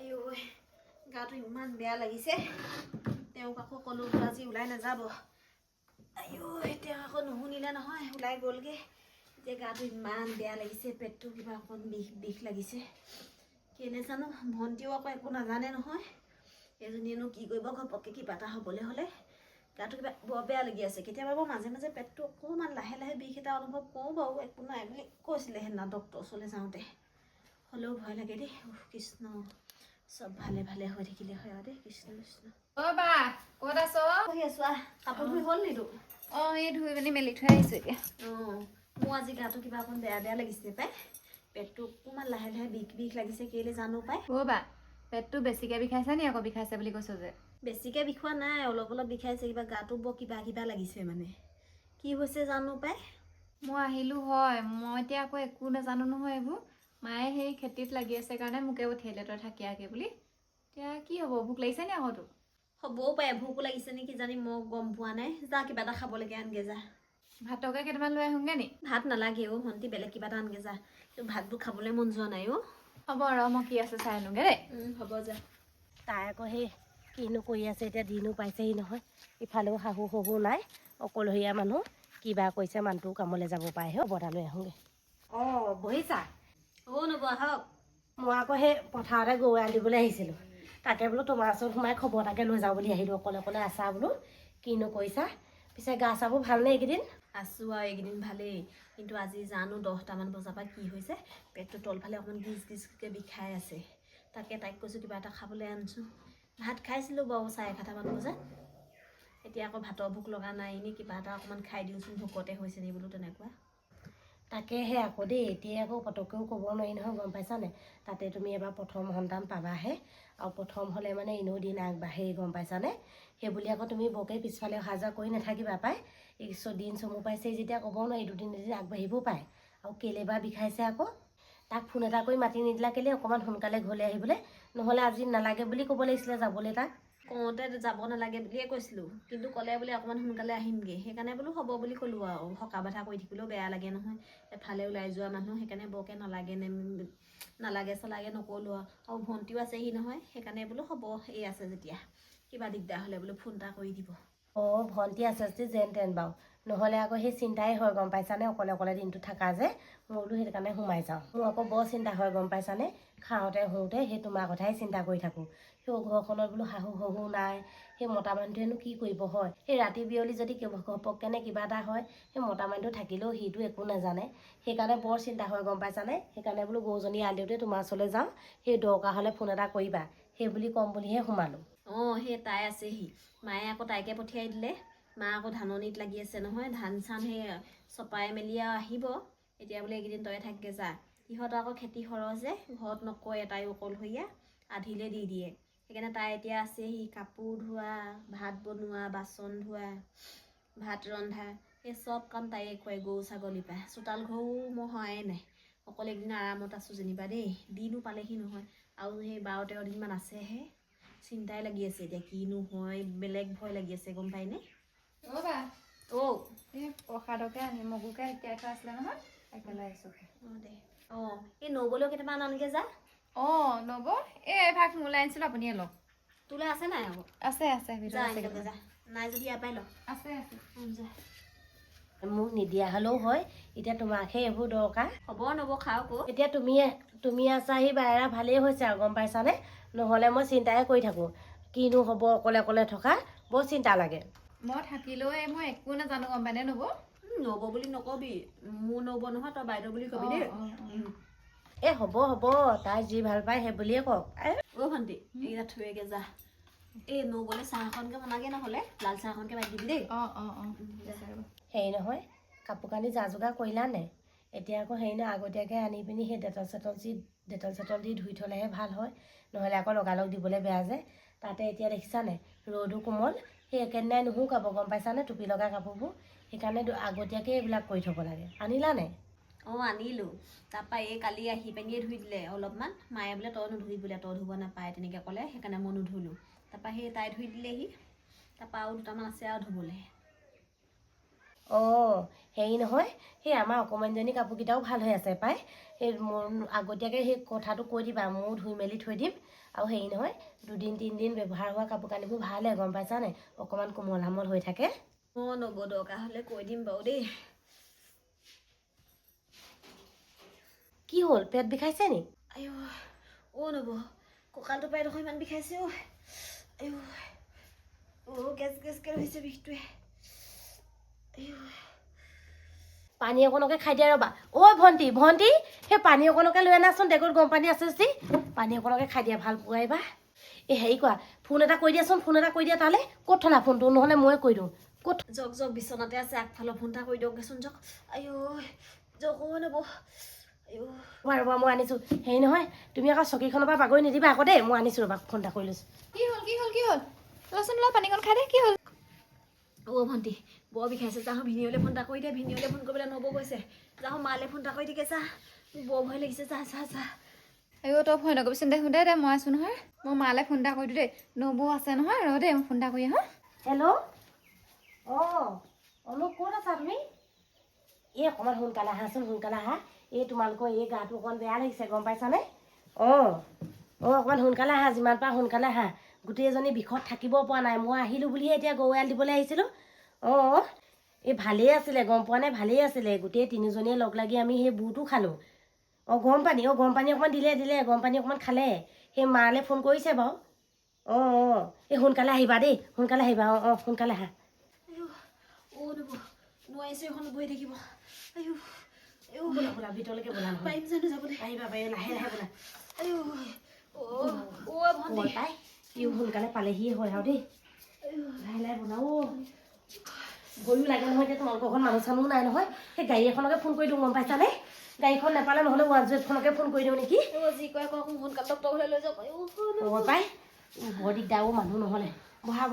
আইও গাটো ইমান বেয়া লাগিছে তেওঁক আকৌ ক'লো আজি ওলাই নাযাব আইও এতিয়া আকৌ নুশুনিলে নহয় ওলাই গ'লগে যে গাটো ইমান বেয়া লাগিছে পেটটো কিবা অকণ বিষ লাগিছে কেনে জানো ভণ্টিও আকৌ একো নাজানে নহয় এজনীয়েনো কি কৰিব ঘপককৈ কিবা এটা হ'বলৈ হ'লে গাটো কিবা বৰ বেয়া লাগি আছে কেতিয়াবা বাৰু মাজে মাজে পেটটো অকণমান লাহে লাহে বিষ এটা অনুভৱ কৰোঁ বাৰু একো নাই বুলি কৈছিলে সেইদিনা ডক্টৰ ওচৰলৈ যাওঁতে হ'লেও ভয় লাগে দেই কৃষ্ণ সব ভালে ভালে হৈ থাকিলে হয় আৰু দেই কৃষ্ণ কৃষ্ণ অ' বা ক'ত আছ? পঢ়ি আছো কাপোৰ ধুই হ'ল নি তোৰ অ' এই ধুই পিনি মেলি থৈ আহিছোঁ এতিয়া। অঁ মোৰ আজি গাটো কিবা অকণ বেয়া লাগিছে পাই পেটটো অকণমান লাহে লাহে বিষ লাগিছে কেলৈ জানো পাই অ' বা পেটটো বেছিকৈ বিষাইছে নি আকৌ বিষাইছে বুলি কৈছ যে বেছিকৈ বিষোৱা নাই অলপ বিষাইছে কিবা গাটো বৰ কিবা লাগিছে মানে কি হৈছে জানো পাই মই আহিলোঁ হয় মই এতিয়া আকৌ একো নাজানো নহয় এইবোৰ মায়ে সেই খেতিত লাগি আছে কাৰণে মোকে পঠিয়াইলে তই থাকি আগে বুলি এতিয়া কি হ'ব ভোক লাগিছে নি আকৌ তোৰ হ'বও পাৰে ভোকো লাগিছে নেকি জানি মই গম পোৱা নাই যা কিবা এটা খাবলৈকে আনগে যা ভাতকে কেইটামান লৈ আহোঁগৈ নি ভাত নালাগে অ' ভণ্টি বেলেগ কিবা এটা আনগে যা ভাতবোৰ খাবলৈ মন যোৱা নাই অ' হ'ব ৰ মই কি আছে চাই আনোগৈ দেই হ'ব যা তাই আকৌ সেই কিনো কৰি আছে এতিয়া দিনো পাইছেহি নহয় ইফালেও শাহু শহু নাই অকলশৰীয়া মানুহ কিবা কৈছে মানুহটো কামলৈ যাব পাৰে হে বতালৈ আহোঁগৈ অঁ বহিছা অ' নবৌ আহক মই আকৌ সেই পথাৰতে গৰু এৰাল দিবলৈ আহিছিলোঁ তাকে বোলো তোমাৰ ওচৰত সোমাই খবৰ এটাকে লৈ যাওঁ বুলি আহিলোঁ অকলে আছা বোলো কিনো কৰিছা পিছে গা চাবোৰ ভালনে এইকেইদিন আছোঁ আৰু এইকেইদিন ভালেই কিন্তু আজি জানো 10টামান বজাৰ পৰা কি হৈছে পেটটো তলফালে অকণমান গিজকৈ বিষাই আছে তাকে তাইক কৈছোঁ কিবা এটা খাবলৈ আনিছোঁ ভাত খাইছিলোঁ বাৰু 11:30মান বজাত এতিয়া আকৌ ভাতৰ ভোক লগা নাই এনেই কিবা এটা অকণমান খাই দিওঁচোন ভোকতে হৈছে নি বোলো তেনেকুৱা তাকেহে আকৌ দেই এতিয়া আকৌ পটককেও ক'ব নোৱাৰি নহয় গম পাইছানে তাতে তুমি এবাৰ প্ৰথম সন্তান পাবাহে আৰু প্ৰথম হ'লে মানে এনেও দিন আগবাঢ়েই গম পাইছানে সেইবুলি আকৌ তুমি বৰকৈ পিছফালে অহা যোৱা কৰি নাথাকিবা পাই দিন চমু পাইছে যেতিয়া ক'ব নোৱাৰি দুদিন এদিন আগবাঢ়িবও পাৰে আৰু কেলেবা বিষাইছে আকৌ তাক ফোন এটা কৰি মাতি নিদিলা কেলে অকণমান সোনকালে ঘৰলৈ আহিবলৈ নহ'লে আজি নালাগে বুলি ক'ব লাগিছিলে যাবলৈ তাক কওঁতে যাব নালাগে বুলিয়ে কৈছিলোঁ কিন্তু ক'লে বোলে অকণমান সোনকালে আহিমগৈ সেইকাৰণে বোলো হ'ব বুলি ক'লোঁ আৰু সকা বাধা কৰি থাকিলেও বেয়া লাগে নহয় এফালে ওলাই যোৱা মানুহ সেইকাৰণে বৰকৈ নালাগে চলাগে নক'লোঁ আৰু ভণ্টিও আছেহি নহয় সেইকাৰণে বোলো হ'ব এই আছে যেতিয়া কিবা দিগদাৰ হ'লে বোলো ফোন এটা কৰি দিব অঁ ভণ্টি আছে যদি যেন তেন বাৰু নহ'লে আকৌ সেই চিন্তাই হয় গম পাইছানে অকলে দিনটো থাকা যে মই বোলো সেইটো কাৰণে সোমাই যাওঁ মোৰ আকৌ বৰ চিন্তা হয় গম পাইছানে খাওঁতে শুওঁতে সেই তোমাৰ কথাই চিন্তা কৰি থাকোঁ সেই ঘৰখনত বোলো শাহু শহু নাই সেই মতা মানুহটোৱেনো কি কৰিব হয় সেই ৰাতি বিয়লি যদি ঘপককেনে কিবা এটা হয় সেই মতা মানুহটো থাকিলেও সিটো একো নাজানে সেইকাৰণে বৰ চিন্তা হয় গম পাইছানে সেইকাৰণে বোলো গৰুজনী আল দিওঁতে তোমাৰ ওচৰলৈ যাওঁ সেই দৰকাৰ হ'লে ফোন এটা কৰিবা সেই বুলি ক'ম বুলিহে সোমালোঁ অঁ সেই তাই আছেহি মায়ে আকৌ তাইকে পঠিয়াই দিলে মা আকৌ ধাননিত লাগি আছে নহয় ধান চান সেই চপাই মেলি আৰু আহিব এতিয়া বোলে এইকেইদিন তই থাকগে যা সিহঁতৰ আকৌ খেতি সৰহ যে ঘৰত নকয় তাইও অকলশৰীয়া আধিলে দি দিয়ে সেইকাৰণে তাই এতিয়া আছেহি কাপোৰ ধোৱা ভাত বনোৱা বাচন ধোৱা ভাত ৰন্ধা সেই চব কাম তাইয়ে কৰে গৰু ছাগলীৰ পৰা চোতাল ঘৰো মই হোৱাই নাই অকল একদিন আৰামত আছোঁ যেনিবা দেই দিনো পালেহি নহয় আৰু সেই 12-13 দিনমান আছেহে চিন্তাই লাগি আছে এতিয়া কিনো হয় বেলেগ ভয় লাগি আছে গম পাইনে অ' বা অ' এই প্ৰসাদকে আনি মগুকে তিয়াই থোৱা আছিলে নহয় একেবাৰে আহিছোঁ অঁ দে অঁ এই নগ'লেও কেইটামান আনগে যা অঁ নব এই ভাগ মোলৈ আনিছিলোঁ আপুনিয়ে লওক তোলৈ আছে নাই আকৌ আছে যা ভিতৰত আছে আনিলগে যা নাই যদি ইয়াৰ পৰাই ল আছে যা মোক নিদিয়া হ'লেও হয় এতিয়া তোমাকহে এইবোৰ দৰকাৰ হ'ব নব খাওক আকৌ এতিয়া তুমি আছাহি বায়েৰা ভালেই হৈছে আৰু গম পাইছানে নহ'লে মই চিন্তাই কৰি থাকোঁ কিনো হ'ব অকলে থকা বৰ চিন্তা লাগে মই থাকিলেও মই একো নাজানো গম পাইনে নব নব বুলি নকবি মোৰ নব নহয় তই বাইদেউ বুলি কবি দেই এই হ'ব তাই যি ভাল পায় সেই বুলিয়ে কওক অ' ভণ্টি এইকেইটা থৈগে যা এই নবলে চাহ এখনকে বনাগে নহ'লে লাল চাহ এখনকে বাকি দিবি দেই হেৰি নহয় কাপোৰ কানি যা যোগাৰ কৰিলা নে এতিয়া আকৌ হেৰি নহয় আগতীয়াকৈ আনি পিনি সেই ডেটল চেটল দি ধুই থ'লেহে ভাল হয় নহ'লে আকৌ লগালগ দিবলৈ বেয়া যে তাতে এতিয়া দেখিছানে ৰ'দো কোমল সেই একেদিনাই নুশুকাব গম পাইছানে টুপি লগা কাপোৰবোৰ সেইকাৰণে আগতীয়াকৈ এইবিলাক কৰি থ'ব লাগে আনিলানে অঁ আনিলোঁ তাৰপৰা এই কালি আহি পিনিয়ে ধুই দিলে অলপমান মায়ে বোলে তই নুধুই বোলে তই ধুব নাপায় তেনেকৈ ক'লে সেইকাৰণে মই নুধুলোঁ তাৰপৰা সেই তাই ধুই দিলেহি তাৰপৰা আৰু দুটামান আছে আৰু ধুবলৈ অঁ হেৰি নহয় সেই আমাৰ অকণমানজনী কাপোৰকেইটাও ভাল হৈ আছে পাই সেই মোৰ আগতীয়াকৈ সেই কথাটো কৈ দিবা ময়ো ধুই মেলি থৈ দিম আৰু হেৰি নহয় 2-3 দিন ব্যৱহাৰ হোৱা কাপোৰ কানিবোৰ ভালহে গম পাইছা নাই অকণমান কোমল হামল হৈ থাকে অঁ নব দৰকাৰ হ'লে কৈ দিম বাৰু দেই কি হ'ল পেট বিষাইছে নি আইও অ' নব কঁকালটো পাই দেখোন ইমান বিষাইছে অ' আইও অ' গেছকৈ হৈছে বিষটোৱে আইও পানী অকণকে খাই দিয়া ৰ'বা ঐ ভণ্টি সেই পানী অকণকে লৈ আনাচোন ডেগত গৰম পানী আছে যদি পানী অকণকে খাই দিয়া ভাল পোৱা এইবা এই হেৰি কোৱা ফোন এটা কৰি দিয়াচোন ফোন এটা কৰি দিয়া তালৈ ক'ত থলা ফোনটো নহ'লে ময়ে কৰি দিওঁ ক'ত জক বিচনাতে আছে আগফালৰ ফোন এটা কৰি দিয়কগৈচোন জক আইও জক নব আইও ৰ'বা মই আনিছোঁ হেৰি নহয় তুমি আকৌ চকীখনৰ পৰা বাগৰি নিদিবা আকৌ দেই মই আনিছোঁ ৰ'বা ফোন এটা কৰি লৈছোঁ কি হ'ল লচোন ল পানীকণ খাই দে কি হ'ল অ' ভণ্টি বৰ বিষাইছে যাওঁ ভিনিয়লৈ ফোন এটা কৰি দিয়ে ভিনিয়লৈ ফোন কৰিবলৈ নব গৈছে যাওঁ মালৈ ফোন এটা কৰি দিকে যা মোৰ বৰ ভয় লাগিছে যা আইও তই ভয় নকৰিবিচোন দে মই আছোঁ নহয় মই মালৈ ফোন এটা কৰি দিওঁ দেই নবৌ আছে নহয় ৰ দেই মই ফোন এটা কৰি আহোঁ হেল্ল' অঁ অনুপ ক'ত আছা তুমি এই অকণমান সোনকালে আহাচোন সোনকালে আহা এই তোমালোকৰ এই গাটো অকণমান বেয়া লাগিছে গম পাইছানে অঁ অকণমান সোনকালে আহা যিমান পাৰা সোনকালে আহা গোটেইজনী বিষত থাকিব পৰা নাই মই আহিলোঁ বুলিহে এতিয়া গৰু এৰাল দিবলৈ আহিছিলোঁ অঁ এই ভালেই আছিলে গম পোৱা নাই ভালেই আছিলে গোটেই তিনিজনীয়ে লগ লাগি আমি সেই বুটো খালোঁ গৰম পানী অকণমান দিলে গৰম পানী অকণমান খালে সেই মালৈ ফোন কৰিছে বাৰু অঁ এই সোনকালে আহিবা দেই সোনকালে আহিবা অঁ সোনকালে আহা আইও অ' নব নোৱাৰিছোঁ এখন বহি থাকিব আইও আইও বোলা ভিতৰলৈকে বোলা নহয় পাৰিম জানো যাবলৈ আহিবা লাহে বোলা আইও অ' ভণ্টি পাই ইও সোনকালে পালেহিয়ে হয় আৰু দেই লাহে বনা ভয়ো লাগে নহয় এতিয়া তোমালোকৰ ঘৰত মানুহ চানুহ নাই নহয় সেই গাড়ী এখনকে ফোন কৰি দিওঁ গম পাইছানে গাড়ীখন নাপালে নহ'লে 108খনকে ফোন কৰি দিওঁ নেকি যি কয় কওক সোনকালে ডক্টৰ ঘৰলৈ লৈ যাওক পাই বৰ দিগদাৰ মানুহ নহ'লে বহা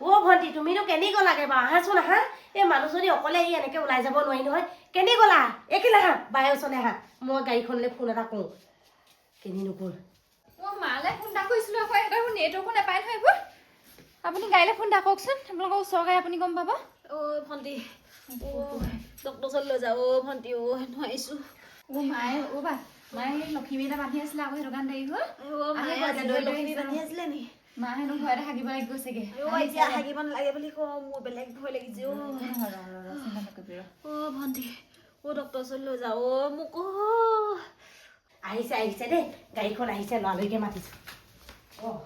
অ' ভণ্টি তুমিনো কেনি গ'লাগে বাৰু আহাচোন আহা এই মানুহজনী অকলে আহি এনেকৈ ওলাই যাব নোৱাৰি নহয় কেনি গ'লা একেলে আহা বাই ওচৰলৈ আহা মই গাড়ীখনলৈ ফোন এটা কৰোঁ কেনি নগ'ল মই মালৈ ফোন এটা কৰিছিলোঁ আকৌ এইবোৰ নেটৱৰ্কো নাপায় নহয় এইবোৰ আপুনি গাড়ীলৈ ফোন এটা কওকচোন আপোনালোকৰ ওচৰৰ গাড়ী আপুনি গম পাব অ' ভণ্টি ডক্টৰ ওচৰলৈ লৈ যাওঁ অ' ভণ্টি নোৱাৰিছোঁ মায়ে সেই লক্ষীমী এটা বান্ধি আছিলে আকৌ সেইটো কাৰণে দেৰি হ'ল বান্ধি আছিলে নি মা হেনো ভয়তে হাগিব লাগি গৈছেগে এতিয়া হাগিব নালাগে বুলি কওঁ মোৰ বেলেগ ভয় লাগিছে অ' ভণ্টি ডক্টৰ ওচৰলৈ লৈ যাওঁ মোক আহিছে দেই গাড়ীখন আহিছে লৰালৰিকে মাতিছোঁ অঁ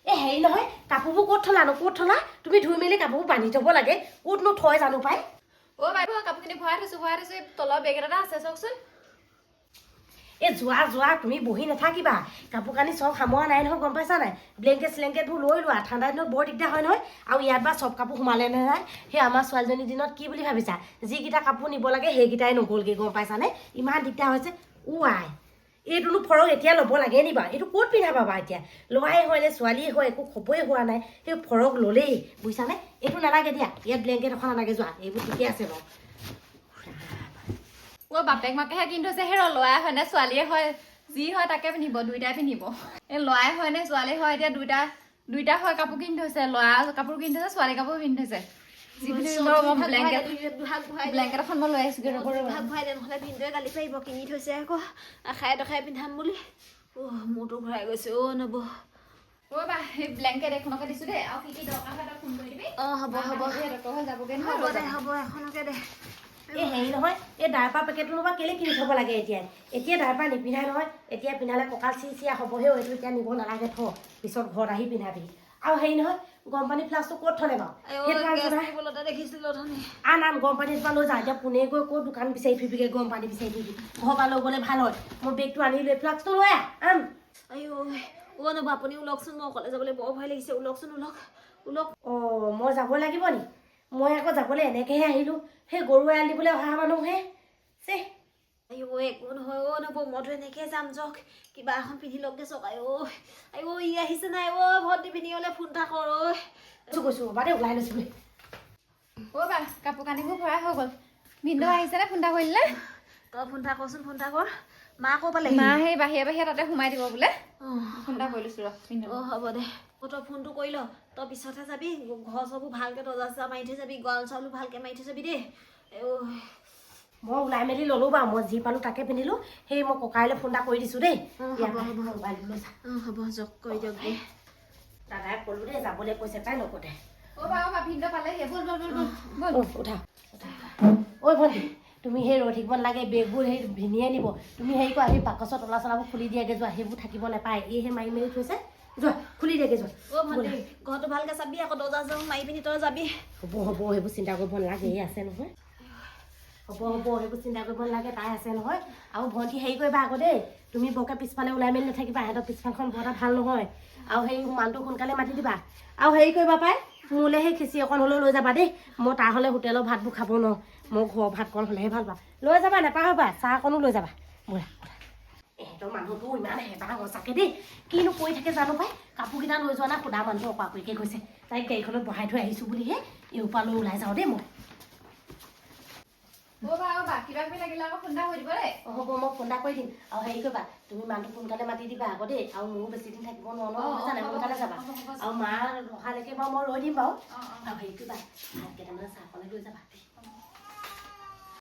এই হেৰি নহয় কাপোৰবোৰ ক'ত থলা তুমি ধুই মেলি কাপোৰবোৰ বান্ধি থ'ব লাগে ক'তনো থয় জানো পাই বাইদেউ কাপোৰখিনি ভৰাই থৈছোঁ তলৰ বেগ এটা আছে চাওকচোন এই যোৱা তুমি বহি নাথাকিবা কাপোৰ কানি চব সামৰা নাই নহয় গম পাইছা নাই ব্লেংকেটবোৰ লৈ লোৱা ঠাণ্ডা দিনত বৰ দিগদাৰ হয় নহয় আৰু ইয়াত বা চব কাপোৰ সোমালে নে নাই সেই আমাৰ ছোৱালীজনীৰ দিনত কি বুলি ভাবিছা যিকেইটা কাপোৰ নিব লাগে সেইকেইটাই নগ'লগৈ গম পাইছানে ইমান দিগদাৰ হৈছে আই এইটোনো ফৰক এতিয়া ল'ব লাগে নি বাৰু এইটো ক'ত পিন্ধা পাবা এতিয়া ল'ৰাই হয় নে ছোৱালীয়ে হয় একো খবৰে হোৱা নাই সেই ফৰক ল'লেই বুজিছানে এইটো নালাগে দিয়া ইয়াত ব্লেংকেট এখন নালাগে যোৱা এইবোৰ ঠিকে আছে বাৰু বাপেক মাকেহে কিনি থৈছে সেই ল'ৰাই হয় নে ছোৱালীয়ে হয় যি হয় তাকে পিন্ধিব দুইটাই পিন্ধিব এই ল'ৰাই হয় নে ছোৱালী হয় এতিয়া দুইটা হয় কাপোৰ কিনি থৈছে ল'ৰা কাপোৰ কিনি থৈছে ছোৱালী কাপোৰ পিন্ধি থৈছে ব্লেংকেট এখন মই লৈ আহিছোঁ নহ'লে ভিনদেউৱে গালি পাৰিব কিনি থৈছে আকৌ আশাই দখাই পিন্ধাম বুলি মোৰতো ঘূৰাই গৈছে নব সেই ব্লেংকেট এখনকে দিছোঁ দেই আৰু কি দৰকাৰ হয় তই ফোন কৰি দিবি হ'ব যাবগৈ হ'ব দে হ'ব এখনকে দে এই হেৰি নহয় এই ডাইপাৰ পেকেটটো বা কেলৈ কিনি থ'ব লাগে এতিয়া ডাইপাৰ নিপিন্ধাই নহয় এতিয়া পিন্ধালে কঁকাল চিৰিয়া হ'বহেও এইটো এতিয়া নিব নালাগে পিছত ঘৰত আহি পিন্ধাবি আৰু হেৰি নহয় গৰম পানী ফ্লাক্সটো ক'ত থলে বাৰু আন গৰম পানী এজোপা লৈ যা এতিয়া পোনে গৈ ক'ত দোকান বিচাৰি ফুৰিবিগৈ গৰম পানী বিচাৰি ফুৰিবি ঘৰৰ পৰা লৈ গ'লে ভাল হয় মই বেগটো আনি লৈ ফ্লাক্সটো লৈ আন নব আপুনি ওলকচোন মই অকলে যাবলৈ বৰ ভয় লাগিছে ওলকচোন ওলক অঁ মই যাব লাগিব নি মই আকৌ যাবলৈ এনেকৈহে আহিলোঁ সেই গৰু এৰাল দিবলৈ অহা মানুহহে একো নহয় নব মইতো এনেকৈ যাম যক কিবা এখন পিন্ধি লওঁগৈ চক ই আহিছে নাই ভণ্টি ভিনিয়লৈ ফোন এটা কৰ কৈছোঁ ৰ'বা দেই ওলাই লৈছোঁ কাপোৰ কানিবোৰ ভৰাই হৈ গ'ল ভিনদেউ আহিছে নে ফোন এটা কৰিলে তই ফোন এটা কৰচোন ফোন এটা কৰ মা আকৌ পালেহি মা সেই বাহিৰে বাহিৰে তাতে সোমাই দিব বোলে অঁ ফোন এটা কৰি লৈছোঁ ৰ পিন্ধো অঁ হ'ব দে তই ফোনটো কৰি ল তই পিছতহে যাবি ঘৰ চবোৰ ভালকৈ দৰ্জা চৰ্জা মাৰি থৈ যাবি গঁৰাল চৰালো ভালকৈ মাৰি থৈ যাবি দেই মই ওলাই মেলি ল'লোঁ বাৰু মই যি পালোঁ তাকে পিন্ধিলোঁ সেই মই ককাইলৈ ফোন এটা কৰি দিছোঁ দেই হ'ব জক কৰি দিয়ক দেই দাদাই ক'লোঁ দেই যাবলৈ কৈছে তাই নক'তে ভিন্ন পালেহি বল বল বল বল উঠা ঐ ভণ্টি তুমি সেই ৰৈ থাকিব নালাগে বেগবোৰ সেই ভিনিয়ে নিব তুমি হেৰি কৰা সেই বাকচৰ তলা চলাবোৰ খুলি দিয়াগৈ যোৱা সেইবোৰ থাকিব নাপায় এইহে মাৰি মেলি থৈছে যোৱা খুলি দিয়াগৈ যোৱা ভণ্টি ঘৰটো ভালকৈ চাবি আকৌ দৰ্জা চৰ্জা মাৰি পিনি তই যাবি হ'ব সেইবোৰ চিন্তা কৰিব নালাগে এই আছে নহয় হ'ব সেইবোৰ চিন্তা কৰিব নালাগে তাই আছে নহয় আৰু ভণ্টি হেৰি কৰিবা আকৌ দেই তুমি বৰকে পিছফালে ওলাই মেলি নাথাকিবা সিহঁতৰ পিছফালখন বৰ এটা ভাল নহয় আৰু সেই মানুহটো সোনকালে মাতি দিবা আৰু হেৰি কৰিবা পাই মোলৈ সেই খিচিৰি অকণ হ'লেও লৈ যাবা দেই মই তাৰ হ'লে হোটেলৰ ভাতবোৰ খাব নোৱাৰোঁ মই ঘৰৰ ভাতকণ হ'লেহে ভাল পাওঁ লৈ যাবা নেপাহৰিবা চাহ অকণো লৈ যাবা ব'লা এহঁতৰ মানুহটো ইমান হেঁপাহ সঁচাকৈ দেই কিনো কৰি থাকে জানো পাই কাপোৰকেইটা লৈ যোৱা নাই সুধা মানুহটো অকৰাকৰিকৈ গৈছে তাইক গাড়ীখনত বহাই থৈ আহিছোঁ বুলিহে এইপালৈ ওলাই যাওঁ দেই মই কিবা কিবি লাগিলে আকৌ ফোন এটা কৰি দিব দেই হ'ব মই ফোন এটা কৰি দিম আৰু হেৰি কৰিবা তুমি মানুহটো সোনকালে মাতি দিবা আকৌ দেই আৰু মোৰো বেছি দিন থাকিব নোৱাৰো বুজিছা নাই সোনকালে যাবা আৰু মা অহালৈকে বাৰু মই ৰৈ দিম বাৰু আৰু হেৰি কৰিবা ভাত কেইটামান